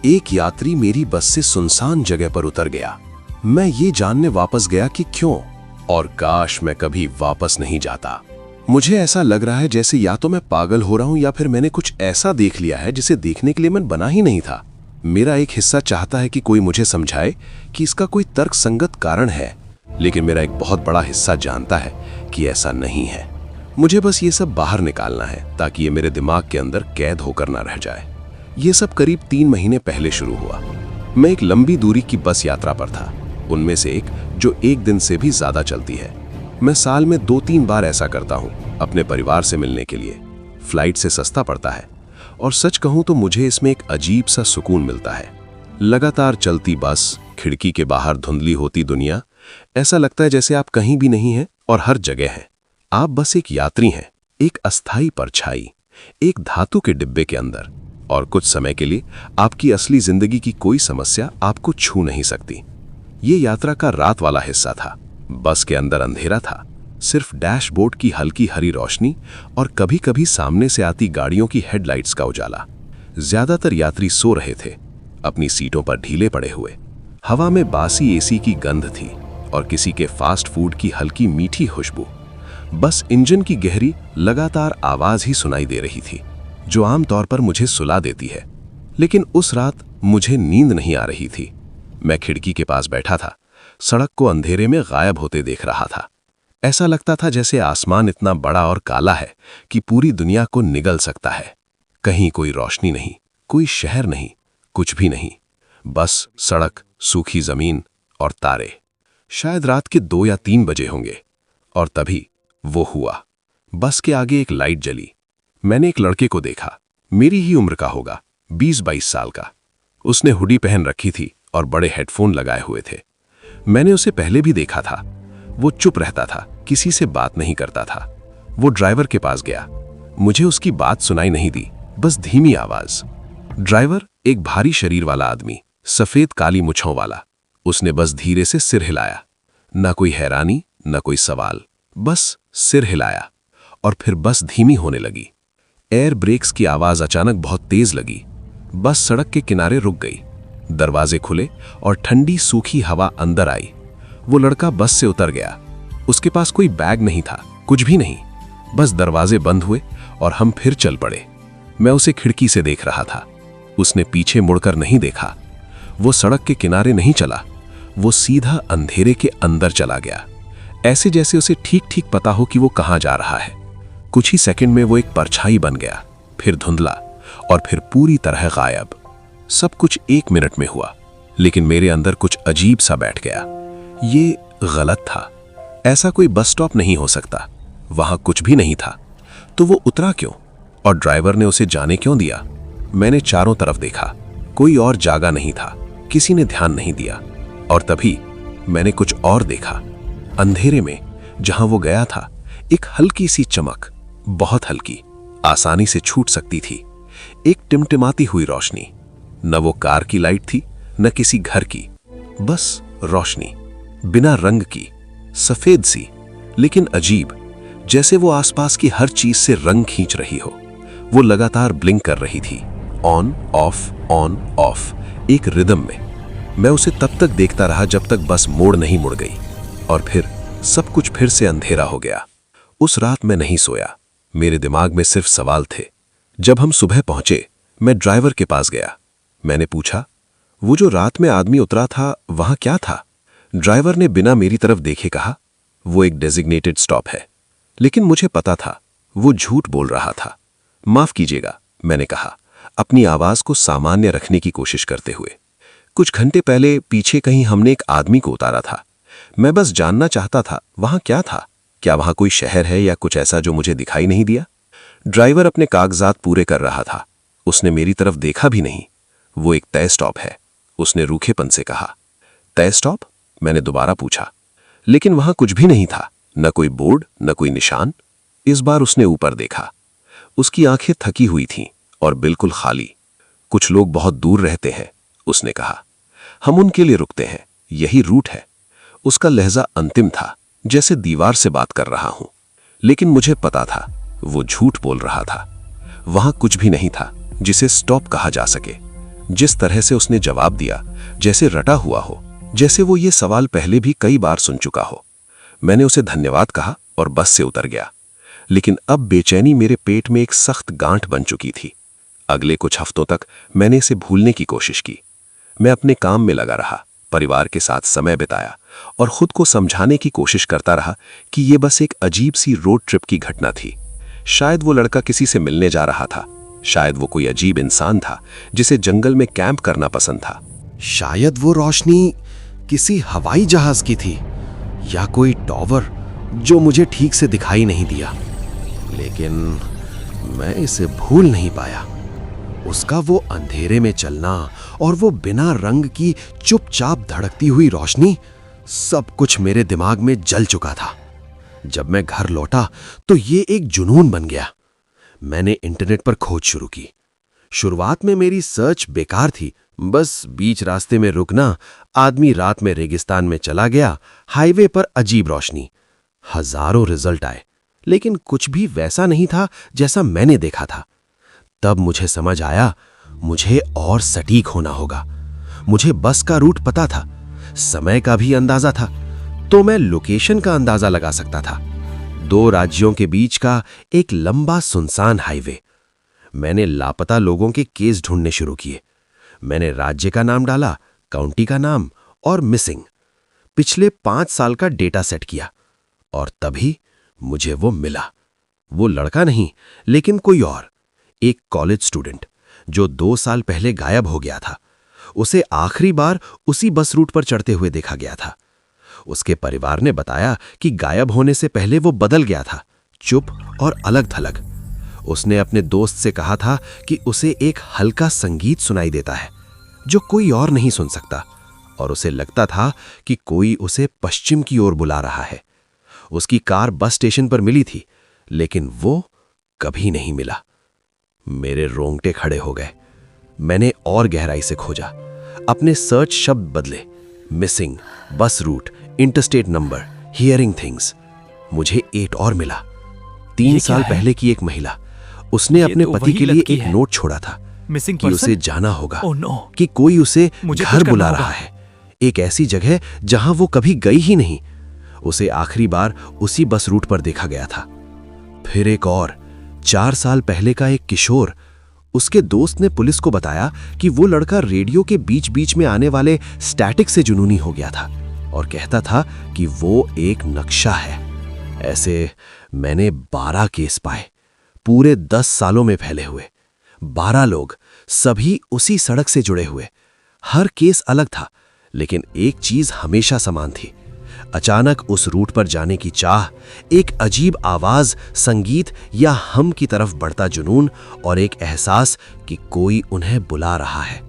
एक यात्री मेरी बस से सुनसान जगह पर उतर गया। मैं ये जानने वापस गया कि क्यों, और काश मैं कभी वापस नहीं जाता। मुझे ऐसा लग रहा है जैसे या तो मैं पागल हो रहा हूं या फिर मैंने कुछ ऐसा देख लिया है जिसे देखने के लिए मैं बना ही नहीं था। मेरा एक हिस्सा चाहता है कि कोई मुझे समझाए कि इसका कोई तर्कसंगत कारण है, लेकिन मेरा एक बहुत बड़ा हिस्सा जानता है कि ऐसा नहीं है। मुझे बस ये सब बाहर निकालना है ताकि ये मेरे दिमाग के अंदर कैद होकर ना रह जाए। ये सब करीब 3 महीने पहले शुरू हुआ। मैं एक लंबी दूरी की बस यात्रा पर था, उनमें से एक जो एक दिन से भी ज्यादा चलती है। मैं साल में 2-3 बार ऐसा करता हूँ अपने परिवार से मिलने के लिए। फ्लाइट से सस्ता पड़ता है और सच कहूँ तो मुझे इसमें एक अजीब सा सुकून मिलता है। लगातार चलती बस, खिड़की के बाहर धुंधली होती दुनिया, ऐसा लगता है जैसे आप कहीं भी नहीं हैं और हर जगह हैं। आप बस एक यात्री हैं, एक अस्थायी परछाई, एक धातु के डिब्बे के अंदर, और कुछ समय के लिए आपकी असली जिंदगी की कोई समस्या आपको छू नहीं सकती। ये यात्रा का रात वाला हिस्सा था। बस के अंदर अंधेरा था, सिर्फ डैशबोर्ड की हल्की हरी रोशनी और कभी-कभी सामने से आती गाड़ियों की हेडलाइट्स का उजाला। ज्यादातर यात्री सो रहे थे, अपनी सीटों पर ढीले पड़े हुए। हवा में बासी एसी की गंध थी और किसी के फास्ट फूड की हल्की मीठी खुशबू। बस इंजन की गहरी लगातार आवाज ही सुनाई दे रही थी, जो आमतौर पर मुझे सुला देती है। लेकिन उस रात मुझे नींद नहीं आ रही थी। मैं खिड़की के पास बैठा था, सड़क को अंधेरे में गायब होते देख रहा था। ऐसा लगता था जैसे आसमान इतना बड़ा और काला है कि पूरी दुनिया को निगल सकता है। कहीं कोई रोशनी नहीं, कोई शहर नहीं, कुछ भी नहीं, बस सड़क, सूखी जमीन और तारे। शायद रात के 2 या 3 बजे होंगे, और तभी वो हुआ। बस के आगे एक लाइट जली। मैंने एक लड़के को देखा, मेरी ही उम्र का होगा, 20-22 साल का। उसने हुडी पहन रखी थी और बड़े हेडफोन लगाए हुए थे। मैंने उसे पहले भी देखा था। वो चुप रहता था, किसी से बात नहीं करता था। वो ड्राइवर के पास गया। मुझे उसकी बात सुनाई नहीं दी, बस धीमी आवाज। ड्राइवर एक भारी शरीर वाला आदमी, सफेद काली मुछों वाला। उसने बस धीरे से सिर हिलाया, न कोई हैरानी न कोई सवाल, बस सिर हिलाया। और फिर बस धीमी होने लगी। एयर ब्रेक्स की आवाज अचानक बहुत तेज लगी। बस सड़क के किनारे रुक गई। दरवाजे खुले और ठंडी सूखी हवा अंदर आई। वो लड़का बस से उतर गया। उसके पास कोई बैग नहीं था, कुछ भी नहीं। बस दरवाजे बंद हुए और हम फिर चल पड़े। मैं उसे खिड़की से देख रहा था। उसने पीछे मुड़कर नहीं देखा। वो सड़क के किनारे नहीं चला, वो सीधा अंधेरे के अंदर चला गया, ऐसे जैसे उसे ठीक ठीक पता हो कि वो कहां जा रहा है। कुछ ही सेकंड में वो एक परछाई बन गया, फिर धुंधला और फिर पूरी तरह गायब। सब कुछ 1 मिनट में हुआ, लेकिन मेरे अंदर कुछ अजीब सा बैठ गया। ये गलत था। ऐसा कोई बस स्टॉप नहीं हो सकता। वहां कुछ भी नहीं था। तो वो उतरा क्यों? और ड्राइवर ने उसे जाने क्यों दिया? मैंने चारों तरफ देखा, कोई और जागा नहीं था, किसी ने ध्यान नहीं दिया। और तभी मैंने कुछ और देखा। अंधेरे में जहां वो गया था, एक हल्की सी चमक, बहुत हल्की, आसानी से छूट सकती थी। एक टिमटिमाती हुई रोशनी। न वो कार की लाइट थी, न किसी घर की, बस रोशनी, बिना रंग की, सफेद सी, लेकिन अजीब, जैसे वो आसपास की हर चीज से रंग खींच रही हो। वो लगातार ब्लिंक कर रही थी, ऑन ऑफ, एक रिदम में। मैं उसे तब तक देखता रहा जब तक बस मोड़ नहीं मुड़ गई, और फिर सब कुछ फिर से अंधेरा हो गया। उस रात मैं नहीं सोया। मेरे दिमाग में सिर्फ सवाल थे। जब हम सुबह पहुंचे, मैं ड्राइवर के पास गया। मैंने पूछा, वो जो रात में आदमी उतरा था, वहां क्या था? ड्राइवर ने बिना मेरी तरफ देखे कहा, वो एक डेजिग्नेटेड स्टॉप है। लेकिन मुझे पता था वो झूठ बोल रहा था। माफ कीजिएगा, मैंने कहा, अपनी आवाज को सामान्य रखने की कोशिश करते हुए। कुछ घंटे पहले पीछे कहीं हमने एक आदमी को उतारा था। मैं बस जानना चाहता था वहां क्या था। क्या वहां कोई शहर है या कुछ ऐसा जो मुझे दिखाई नहीं दिया? ड्राइवर अपने कागजात पूरे कर रहा था। उसने मेरी तरफ देखा भी नहीं। वो एक तय स्टॉप है, उसने रूखेपन से कहा। तय स्टॉप? मैंने दोबारा पूछा। लेकिन वहां कुछ भी नहीं था, न कोई बोर्ड, न कोई निशान। इस बार उसने ऊपर देखा। उसकी आंखें थकी हुई थीं और बिल्कुल खाली। कुछ लोग बहुत दूर रहते हैं, उसने कहा। हम उनके लिए रुकते हैं, यही रूट है। उसका लहजा अंतिम था, जैसे दीवार से बात कर रहा हूं। लेकिन मुझे पता था वो झूठ बोल रहा था। वहां कुछ भी नहीं था जिसे स्टॉप कहा जा सके। जिस तरह से उसने जवाब दिया, जैसे रटा हुआ हो, जैसे वो ये सवाल पहले भी कई बार सुन चुका हो। मैंने उसे धन्यवाद कहा और बस से उतर गया। लेकिन अब बेचैनी मेरे पेट में एक सख्त गांठ बन चुकी थी। अगले कुछ हफ्तों तक मैंने इसे भूलने की कोशिश की। मैं अपने काम में लगा रहा, परिवार के साथ समय बिताया और खुद को समझाने की कोशिश करता रहा कि ये बस एक अजीब सी रोड ट्रिप की घटना थी। शायद वो लड़का किसी से मिलने जा रहा था, शायद वो कोई अजीब इंसान था जिसे जंगल में कैंप करना पसंद था। शायद वो रोशनी किसी हवाई जहाज की थी या कोई टॉवर जो मुझे ठीक से दिखाई नहीं दिया, लेकिन मैं इसे भूल नहीं पाया। उसका वो अंधेरे में चलना और वो बिना रंग की चुपचाप धड़कती हुई रोशनी, सब कुछ मेरे दिमाग में जल चुका था। जब मैं घर लौटा तो ये एक जुनून बन गया। मैंने इंटरनेट पर खोज शुरू की। शुरुआत में मेरी सर्च बेकार थी, बस बीच रास्ते में रुकना, आदमी रात में रेगिस्तान में चला गया, हाईवे पर अजीब रोशनी। हजारों रिजल्ट आए, लेकिन कुछ भी वैसा नहीं था जैसा मैंने देखा था। तब मुझे समझ आया, मुझे और सटीक होना होगा। मुझे बस का रूट पता था, समय का भी अंदाजा था, तो मैं लोकेशन का अंदाजा लगा सकता था। 2 राज्यों के बीच का एक लंबा सुनसान हाईवे। मैंने लापता लोगों के केस ढूंढने शुरू किए। मैंने राज्य का नाम डाला, काउंटी का नाम और मिसिंग। पिछले 5 साल का डेटा सेट किया और तभी मुझे वो मिला। वो लड़का नहीं, लेकिन कोई और, एक कॉलेज स्टूडेंट जो 2 साल पहले गायब हो गया था। उसे आखिरी बार उसी बस रूट पर चढ़ते हुए देखा गया था। उसके परिवार ने बताया कि गायब होने से पहले वो बदल गया था, चुप और अलग थलग। उसने अपने दोस्त से कहा था कि उसे एक हल्का संगीत सुनाई देता है जो कोई और नहीं सुन सकता, और उसे लगता था कि कोई उसे पश्चिम की ओर बुला रहा है। उसकी कार बस स्टेशन पर मिली थी, लेकिन वो कभी नहीं मिला। मेरे रोंगटे खड़े हो गए। मैंने और गहराई से खोजा, अपने सर्च शब्द बदले, missing, bus route, interstate number, hearing things. मुझे 8 और मिला। 3 साल पहले की एक महिला, उसने अपने पति के लिए एक नोट छोड़ा था कि उसे जाना होगा, कि कोई उसे घर बुला रहा है, एक ऐसी जगह जहां वो कभी गई ही नहीं। उसे आखिरी बार उसी बस रूट पर देखा गया था। फिर एक और 4 साल पहले का एक किशोर, उसके दोस्त ने पुलिस को बताया कि वो लड़का रेडियो के बीच बीच में आने वाले स्टैटिक से जुनूनी हो गया था और कहता था कि वो एक नक्शा है। ऐसे मैंने 12 केस पाए, पूरे 10 सालों में फैले हुए। 12 लोग, सभी उसी सड़क से जुड़े हुए। हर केस अलग था, लेकिन एक चीज हमेशा समान थी। अचानक उस रूट पर जाने की चाह, एक अजीब आवाज, संगीत या हम की तरफ बढ़ता जुनून और एक एहसास कि कोई उन्हें बुला रहा है।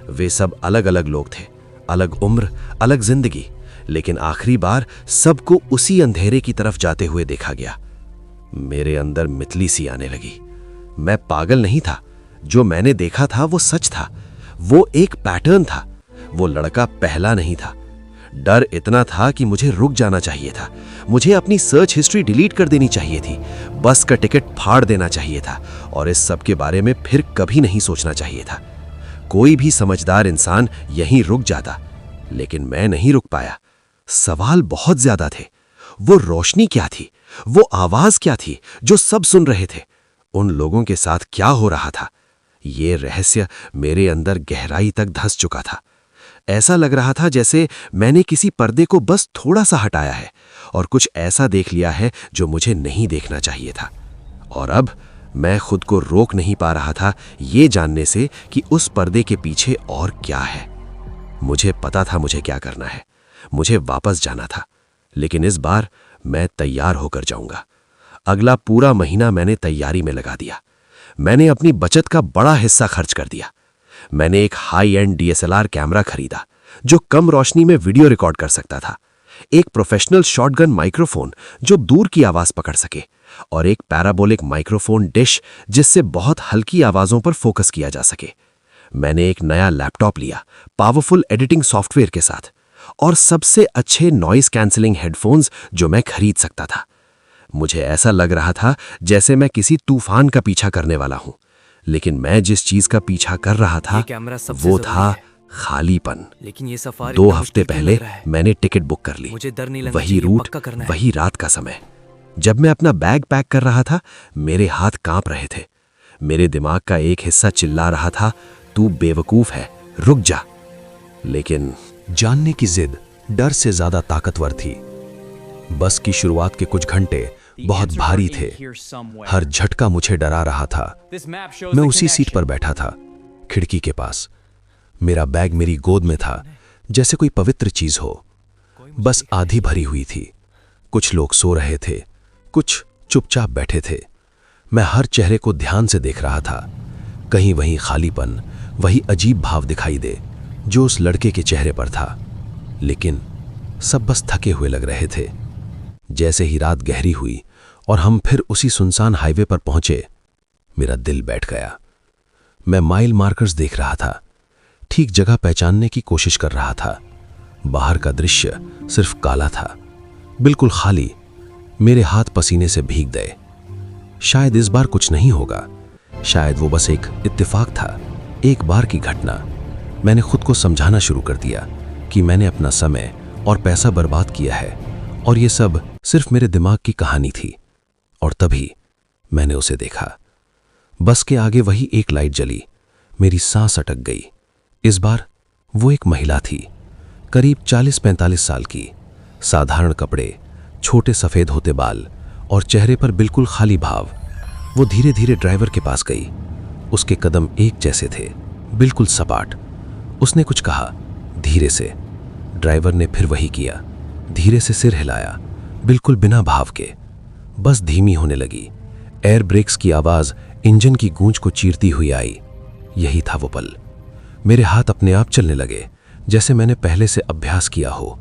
वे सब अलग अलग लोग थे, अलग उम्र, अलग जिंदगी, लेकिन आखिरी बार सबको उसी अंधेरे की तरफ जाते हुए देखा गया। मेरे अंदर मितली सी आने लगी। मैं पागल नहीं था, जो मैंने देखा था वो सच था। वो एक पैटर्न था। वो लड़का पहला नहीं था। डर इतना था कि मुझे रुक जाना चाहिए था। मुझे अपनी सर्च हिस्ट्री डिलीट कर देनी चाहिए थी, बस का टिकट फाड़ देना चाहिए था और इस सब के बारे में फिर कभी नहीं सोचना चाहिए था। कोई भी समझदार इंसान यहीं रुक जाता, लेकिन मैं नहीं रुक पाया। सवाल बहुत ज्यादा थे। वो रोशनी क्या थी? वो आवाज क्या थी जो सब सुन रहे थे? उन लोगों के साथ क्या हो रहा था? ये रहस्य मेरे अंदर गहराई तक धंस चुका था। ऐसा लग रहा था जैसे मैंने किसी पर्दे को बस थोड़ा सा हटाया है और कुछ ऐसा देख लिया है जो मुझे नहीं देखना चाहिए था। और अब मैं खुद को रोक नहीं पा रहा था ये जानने से कि उस पर्दे के पीछे और क्या है। मुझे पता था मुझे क्या करना है। मुझे वापस जाना था, लेकिन इस बार मैं तैयार होकर जाऊंगा। अगला पूरा महीना मैंने तैयारी में लगा दिया। मैंने अपनी बचत का बड़ा हिस्सा खर्च कर दिया। मैंने एक हाई एंड DSLR कैमरा खरीदा जो कम रोशनी में वीडियो रिकॉर्ड कर सकता था, एक प्रोफेशनल शॉटगन माइक्रोफोन जो दूर की आवाज पकड़ सके, और एक पैराबोलिक माइक्रोफोन डिश जिससे बहुत हल्की आवाजों पर फोकस किया जा सके। मैंने एक नया लैपटॉप लिया, पावरफुल एडिटिंग सॉफ्टवेयर के साथ, और सबसे अच्छे नॉइस कैंसलिंग हेडफोन्स जो मैं खरीद सकता था। मुझे ऐसा लग रहा था जैसे मैं किसी तूफान का पीछा करने वाला हूं, लेकिन मैं जिस चीज का पीछा कर रहा था ये कैमरा सबसे वो जरूरी था है। खालीपन। लेकिन ये सफारी 2 इतना हफ्ते मुश्किल क्यों पहले लग रहा है? मैंने टिकट बुक कर ली। मुझे डर नहीं लगना वही चाहिए, रूट, पक्का करना है। वही रात का समय। जब मैं अपना बैग पैक कर रहा था, मेरे हाथ कांप रहे थे। मेरे दिमाग का एक हिस्सा चिल्ला रहा था, तू बेवकूफ है, रुक जा। लेकिन जानने की जिद डर से ज्यादा ताकतवर थी। बस की शुरुआत के कुछ घंटे बहुत भारी थे। हर झटका मुझे डरा रहा था। मैं उसी सीट पर बैठा था, खिड़की के पास। मेरा बैग मेरी गोद में था, जैसे कोई पवित्र चीज हो। बस आधी भरी हुई थी। कुछ लोग सो रहे थे, कुछ चुपचाप बैठे थे। मैं हर चेहरे को ध्यान से देख रहा था। कहीं वही खालीपन, वही अजीब भाव दिखाई दे जो उस लड़के के चेहरे पर था। लेकिन सब बस थके हुए लग रहे थे। जैसे ही रात गहरी हुई और हम फिर उसी सुनसान हाईवे पर पहुंचे, मेरा दिल बैठ गया। मैं माइल मार्कर्स देख रहा था, ठीक जगह पहचानने की कोशिश कर रहा था। बाहर का दृश्य सिर्फ काला था, बिल्कुल खाली। मेरे हाथ पसीने से भीग गए। शायद इस बार कुछ नहीं होगा, शायद वो बस एक इत्तेफाक था, एक बार की घटना। मैंने खुद को समझाना शुरू कर दिया कि मैंने अपना समय और पैसा बर्बाद किया है और ये सब सिर्फ मेरे दिमाग की कहानी थी। और तभी मैंने उसे देखा। बस के आगे वही एक लाइट जली। मेरी सांस अटक गई। इस बार वो एक महिला थी, करीब 40-45 साल की। साधारण कपड़े, छोटे सफेद होते बाल और चेहरे पर बिल्कुल खाली भाव। वो धीरे धीरे ड्राइवर के पास गई। उसके कदम एक जैसे थे, बिल्कुल सपाट। उसने कुछ कहा, धीरे से। ड्राइवर ने फिर वही किया, धीरे से सिर हिलाया, बिल्कुल बिना भाव के। बस धीमी होने लगी। एयर ब्रेक्स की आवाज इंजन की गूंज को चीरती हुई आई। यही था वो पल। मेरे हाथ अपने आप चलने लगे, जैसे मैंने पहले से अभ्यास किया हो।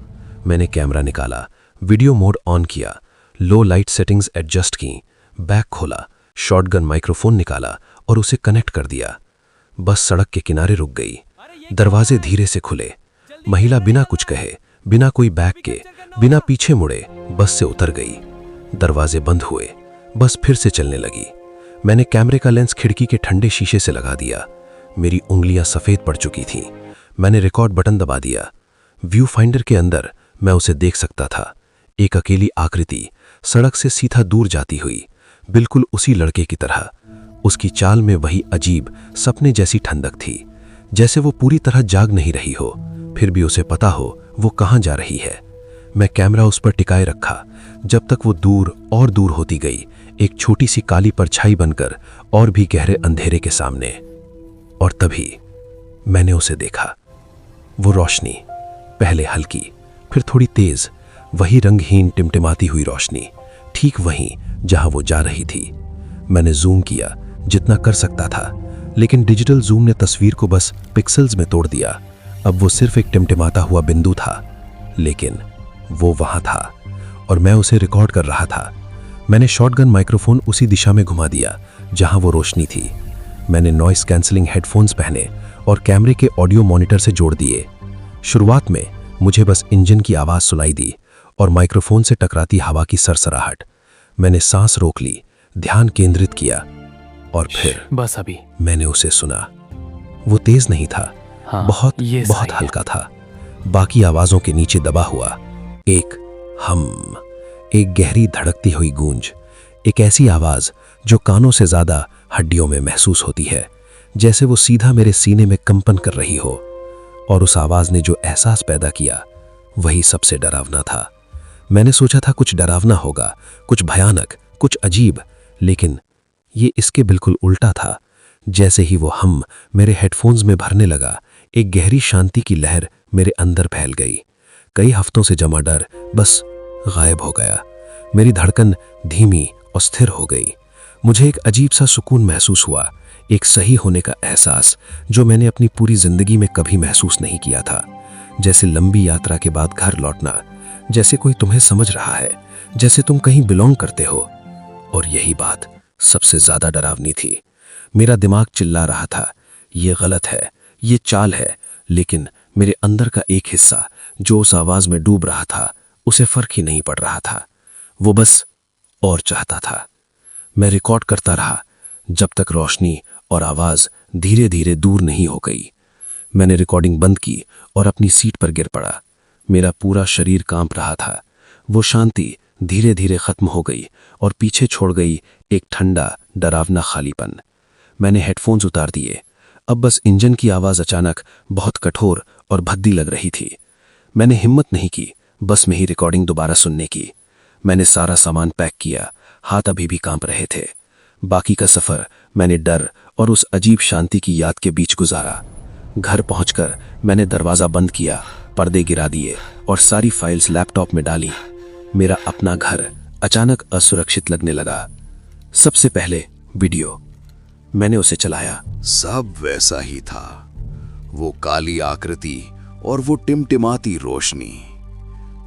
मैंने कैमरा निकाला, वीडियो मोड ऑन किया, लो लाइट सेटिंग्स एडजस्ट की, बैग खोला, शॉटगन माइक्रोफोन निकाला और उसे कनेक्ट कर दिया। बस सड़क के किनारे रुक गई। दरवाजे धीरे से खुले। महिला बिना कुछ कहे, बिना कोई बैग के, बिना पीछे मुड़े बस से उतर गई। दरवाजे बंद हुए, बस फिर से चलने लगी। मैंने कैमरे का लेंस खिड़की के ठंडे शीशे से लगा दिया। मेरी उंगलियां सफेद पड़ चुकी थीं। मैंने रिकॉर्ड बटन दबा दिया। व्यू फाइंडर के अंदर मैं उसे देख सकता था, एक अकेली आकृति सड़क से सीधा दूर जाती हुई, बिल्कुल उसी लड़के की तरह। उसकी चाल में वही अजीब सपने जैसी ठंडक थी, जैसे वो पूरी तरह जाग नहीं रही हो, फिर भी उसे पता हो वो कहां जा रही है। मैं कैमरा उस पर टिकाए रखा जब तक वो दूर और दूर होती गई, एक छोटी सी काली परछाई बनकर और भी गहरे अंधेरे के सामने। और तभी मैंने उसे देखा। वो रोशनी, पहले हल्की, फिर थोड़ी तेज, वही रंगहीन टिमटिमाती हुई रोशनी, ठीक वहीं जहां वो जा रही थी। मैंने जूम किया जितना कर सकता था, लेकिन डिजिटल जूम ने तस्वीर को बस पिक्सेल्स में तोड़ दिया। अब वो सिर्फ एक टिमटिमाता हुआ बिंदु था, लेकिन वो वहां था और मैं उसे रिकॉर्ड कर रहा था। मैंने शॉटगन माइक्रोफोन उसी दिशा में घुमा दिया जहां वो रोशनी थी। मैंने नॉइस कैंसलिंग हेडफोन्स पहने और कैमरे के ऑडियो मॉनिटर से जोड़ दिए। शुरुआत में मुझे बस इंजन की आवाज सुनाई दी और माइक्रोफोन से टकराती हवा की सरसराहट। मैंने सांस रोक ली, ध्यान केंद्रित किया और फिर बस अभी मैंने उसे सुना। वो तेज नहीं था, हाँ, बहुत ये बहुत सही है। हल्का था। बाकी आवाजों के नीचे दबा हुआ एक हम, एक गहरी धड़कती हुई गूंज, एक ऐसी आवाज जो कानों से ज्यादा हड्डियों में महसूस होती है, जैसे वो सीधा मेरे सीने में कंपन कर रही हो। और उस आवाज ने जो एहसास पैदा किया, वही सबसे डरावना था। मैंने सोचा था कुछ डरावना होगा, कुछ भयानक, कुछ अजीब, लेकिन ये इसके बिल्कुल उल्टा था। जैसे ही वो हम मेरे हेडफोन्स में भरने लगा, एक गहरी शांति की लहर मेरे अंदर फैल गई। कई हफ्तों से जमा डर बस गायब हो गया। मेरी धड़कन धीमी और स्थिर हो गई। मुझे एक अजीब सा सुकून महसूस हुआ, एक सही होने का एहसास जो मैंने अपनी पूरी जिंदगी में कभी महसूस नहीं किया था। जैसे लंबी यात्रा के बाद घर लौटना, जैसे कोई तुम्हें समझ रहा है, जैसे तुम कहीं बिलोंग करते हो। और यही बात सबसे ज्यादा डरावनी थी। मेरा दिमाग चिल्ला रहा था, ये गलत है, ये चाल है, लेकिन मेरे अंदर का एक हिस्सा जो उस आवाज में डूब रहा था, उसे फर्क ही नहीं पड़ रहा था। वो बस और चाहता था। मैं रिकॉर्ड करता रहा जब तक रोशनी और आवाज धीरे धीरे दूर नहीं हो गई। मैंने रिकॉर्डिंग बंद की और अपनी सीट पर गिर पड़ा। मेरा पूरा शरीर कांप रहा था। वो शांति धीरे धीरे खत्म हो गई और पीछे छोड़ गई एक ठंडा डरावना खालीपन। मैंने हेडफोन्स उतार दिए। अब बस इंजन की आवाज अचानक बहुत कठोर और भद्दी लग रही थी। मैंने हिम्मत नहीं की बस में ही रिकॉर्डिंग दोबारा सुनने की। मैंने सारा सामान पैक किया, हाथ अभी भी कांप रहे थे। बाकी का सफर मैंने डर और उस अजीब शांति की याद के बीच गुजारा। घर पहुंचकर मैंने दरवाजा बंद किया, पर्दे गिरा दिए और सारी फाइल्स लैपटॉप में डाली। मेरा अपना घर अचानक असुरक्षित लगने लगा। सबसे पहले वीडियो। मैंने उसे चलाया। सब वैसा ही था, वो काली आकृति और वो टिमटिमाती रोशनी।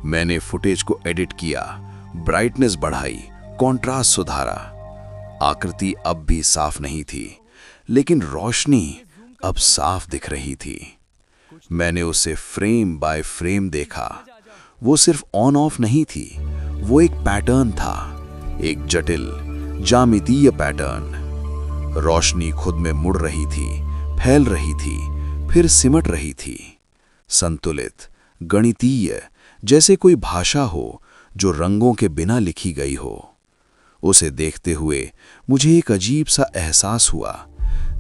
मैंने फुटेज को एडिट किया, ब्राइटनेस बढ़ाई, कॉन्ट्रास्ट सुधारा। आकृति अब भी साफ नहीं थी, लेकिन रोशनी अब साफ दिख रही थी। मैंने उसे फ्रेम बाय फ्रेम देखा। वो सिर्फ ऑन ऑफ नहीं थी, वो एक पैटर्न था, एक जटिल ज्यामितीय पैटर्न। रोशनी खुद में मुड़ रही थी, फैल रही थी, फिर सिमट रही थी। संतुलित, गणितीय, जैसे कोई भाषा हो जो रंगों के बिना लिखी गई हो। उसे देखते हुए मुझे एक अजीब सा एहसास हुआ,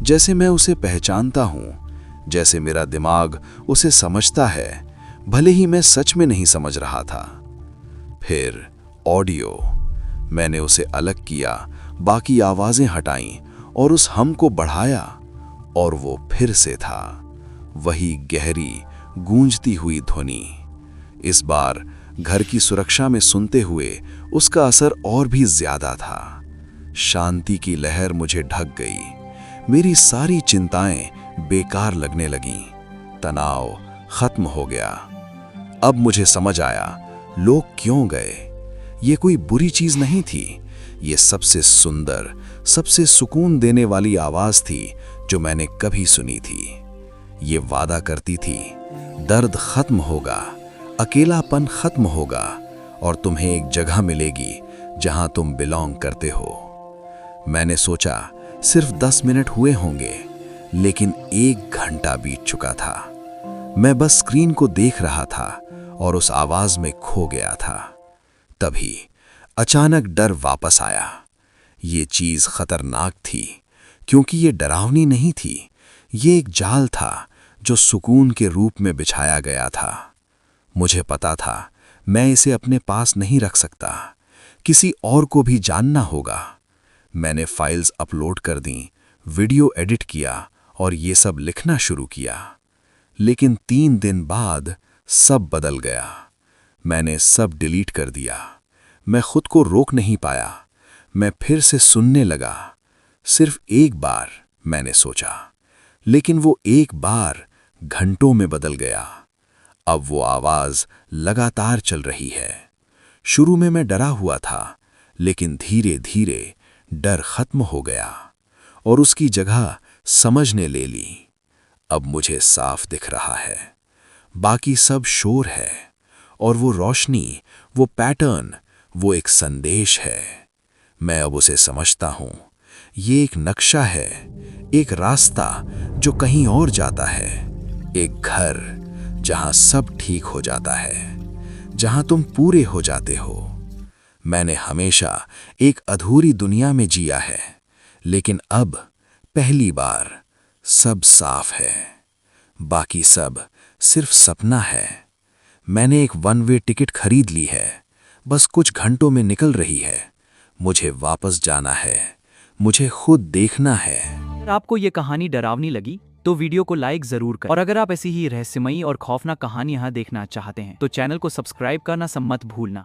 जैसे मैं उसे पहचानता हूं, जैसे मेरा दिमाग उसे समझता है, भले ही मैं सच में नहीं समझ रहा था। फिर ऑडियो। मैंने उसे अलग किया, बाकी आवाजें हटाईं और उस हम को बढ़ाया, और वो फिर से था, वही गहरी गूंजती हुई ध्वनि। इस बार घर की सुरक्षा में सुनते हुए उसका असर और भी ज्यादा था। शांति की लहर मुझे ढक गई। मेरी सारी चिंताएं बेकार लगने लगीं। तनाव खत्म हो गया। अब मुझे समझ आया लोग क्यों गए। ये कोई बुरी चीज नहीं थी, ये सबसे सुंदर, सबसे सुकून देने वाली आवाज थी जो मैंने कभी सुनी थी। ये वादा करती थी, दर्द खत्म होगा, अकेलापन खत्म होगा और तुम्हें एक जगह मिलेगी जहां तुम बिलोंग करते हो। मैंने सोचा सिर्फ 10 मिनट हुए होंगे, लेकिन 1 घंटा बीत चुका था। मैं बस स्क्रीन को देख रहा था और उस आवाज में खो गया था। तभी अचानक डर वापस आया। ये चीज खतरनाक थी, क्योंकि ये डरावनी नहीं थी, ये एक जाल था जो सुकून के रूप में बिछाया गया था। मुझे पता था मैं इसे अपने पास नहीं रख सकता, किसी और को भी जानना होगा। मैंने फाइल्स अपलोड कर दी, वीडियो एडिट किया और ये सब लिखना शुरू किया। लेकिन 3 दिन बाद सब बदल गया। मैंने सब डिलीट कर दिया। मैं खुद को रोक नहीं पाया। मैं फिर से सुनने लगा। सिर्फ एक बार मैंने सोचा, लेकिन वो एक बार घंटों में बदल गया। अब वो आवाज लगातार चल रही है। शुरू में मैं डरा हुआ था, लेकिन धीरे धीरे डर खत्म हो गया और उसकी जगह समझ ने ले ली। अब मुझे साफ दिख रहा है, बाकी सब शोर है, और वो रोशनी, वो पैटर्न, वो एक संदेश है। मैं अब उसे समझता हूं। ये एक नक्शा है, एक रास्ता जो कहीं और जाता है, एक घर जहां सब ठीक हो जाता है, जहां तुम पूरे हो जाते हो। मैंने हमेशा एक अधूरी दुनिया में जिया है, लेकिन अब पहली बार सब साफ है। बाकी सब सिर्फ सपना है। मैंने एक 1 वे टिकट खरीद ली है, बस कुछ घंटों में निकल रही है। मुझे वापस जाना है, मुझे खुद देखना है। अगर आपको ये कहानी डरावनी लगी तो वीडियो को लाइक जरूर करें, और अगर आप ऐसी ही रहस्यमयी और खौफनाक कहानियां देखना चाहते हैं तो चैनल को सब्सक्राइब करना मत भूलना।